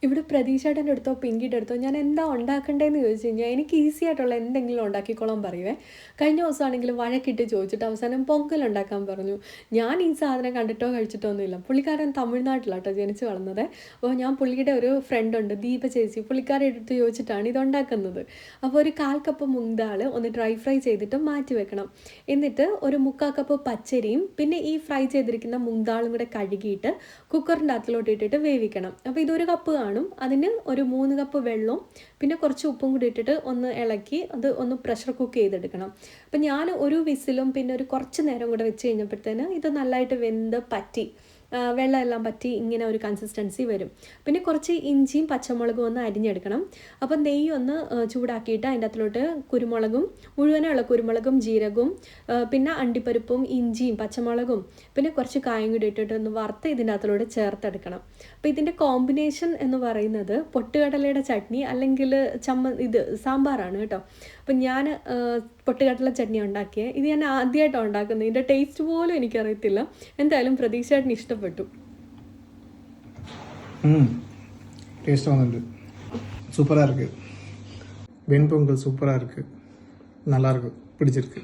ഇവിടെ പ്രതീക്ഷേട്ടൻ്റെ അടുത്തോ പിങ്കിയുടെ അടുത്തോ ഞാൻ എന്താ ഉണ്ടാക്കണ്ടേന്ന് ചോദിച്ചു കഴിഞ്ഞാൽ എനിക്ക് ഈസി ആയിട്ടുള്ള എന്തെങ്കിലും ഉണ്ടാക്കിക്കോളാൻ പറയുവേ. കഴിഞ്ഞ ദിവസമാണെങ്കിൽ വഴക്കിട്ട് ചോദിച്ചിട്ട് അവസാനം പൊങ്കൽ ഉണ്ടാക്കാൻ പറഞ്ഞു. ഞാൻ ഈ സാധനം കണ്ടിട്ടോ കഴിച്ചിട്ടോ ഒന്നുമില്ല. പുള്ളിക്കാരൻ തമിഴ്നാട്ടിലാട്ടോ ജനിച്ച് വളർന്നത്. അപ്പോൾ ഞാൻ പുള്ളിയുടെ ഒരു ഫ്രണ്ട് ഉണ്ട് ദീപ ചേച്ചി, പുള്ളിക്കാരുടെ അടുത്ത് ചോദിച്ചിട്ടാണ് ഇത് ഉണ്ടാക്കുന്നത്. അപ്പോൾ ഒരു 1/4 കപ്പ് മുങ്ദാൾ ഒന്ന് ഡ്രൈ ഫ്രൈ ചെയ്തിട്ട് മാറ്റി വെക്കണം. എന്നിട്ട് ഒരു 3/4 കപ്പ് പച്ചരിയും പിന്നെ ഈ ഫ്രൈ ചെയ്തിരിക്കുന്ന മുങ്ദാളും കൂടെ കഴുകിയിട്ട് കുക്കറിൻ്റെ അകത്തിലോട്ട് ഇട്ടിട്ട് വേവിക്കണം. അപ്പോൾ ഇതൊരു കപ്പ് കാണും. അതിന് ഒരു 3 കപ്പ് വെള്ളവും പിന്നെ കുറച്ച് ഉപ്പും കൂടി ഇട്ടിട്ട് ഒന്ന് ഇളക്കി അത് ഒന്ന് പ്രഷർ കുക്ക് ചെയ്തെടുക്കണം. അപ്പം ഞാൻ ഒരു വിസിലും പിന്നെ ഒരു കുറച്ച് നേരം കൂടെ വെച്ച് കഴിഞ്ഞപ്പോഴത്തേന് ഇത് നല്ലതായിട്ട് വെന്ത് പറ്റി, വെള്ളമെല്ലാം പറ്റി ഇങ്ങനെ ഒരു കൺസിസ്റ്റൻസി വരും. പിന്നെ കുറച്ച് ഇഞ്ചിയും പച്ചമുളകും ഒന്ന് അരിഞ്ഞെടുക്കണം. അപ്പം നെയ്യ് ഒന്ന് ചൂടാക്കിയിട്ട് അതിൻ്റെ അകത്തിലോട്ട് കുരുമുളകും, മുഴുവനുള്ള കുരുമുളകും ജീരകവും പിന്നെ അണ്ടിപ്പരിപ്പും ഇഞ്ചിയും പച്ചമുളകും പിന്നെ കുറച്ച് കായും കൂടി ഇട്ടിട്ട് ഒന്ന് വറുത്ത് ഇതിൻ്റെ അകത്തിലോട്ട് ചേർത്തെടുക്കണം. അപ്പോൾ ഇതിൻ്റെ കോമ്പിനേഷൻ എന്ന് പറയുന്നത് പൊട്ടുകടലയുടെ ചട്നി അല്ലെങ്കിൽ സാമ്പാറാണ് കേട്ടോ. അപ്പം ഞാൻ പൊട്ടുകടല ചട്നി ഉണ്ടാക്കിയത്. ഇത് ഞാൻ ആദ്യമായിട്ടാണ് ഉണ്ടാക്കുന്നത്. ഇതിൻ്റെ ടേസ്റ്റ് പോലും എനിക്കറിയത്തില്ല. എന്തായാലും പ്രതീക്ഷയായിട്ടിന് ഇഷ്ടപ്പെട്ടു. டேஸ்ட்டாக வந்துட்டு சூப்பராக இருக்குது. வெண்பொங்கல் சூப்பராக இருக்குது, நல்லாயிருக்கு, பிடிச்சிருக்கு.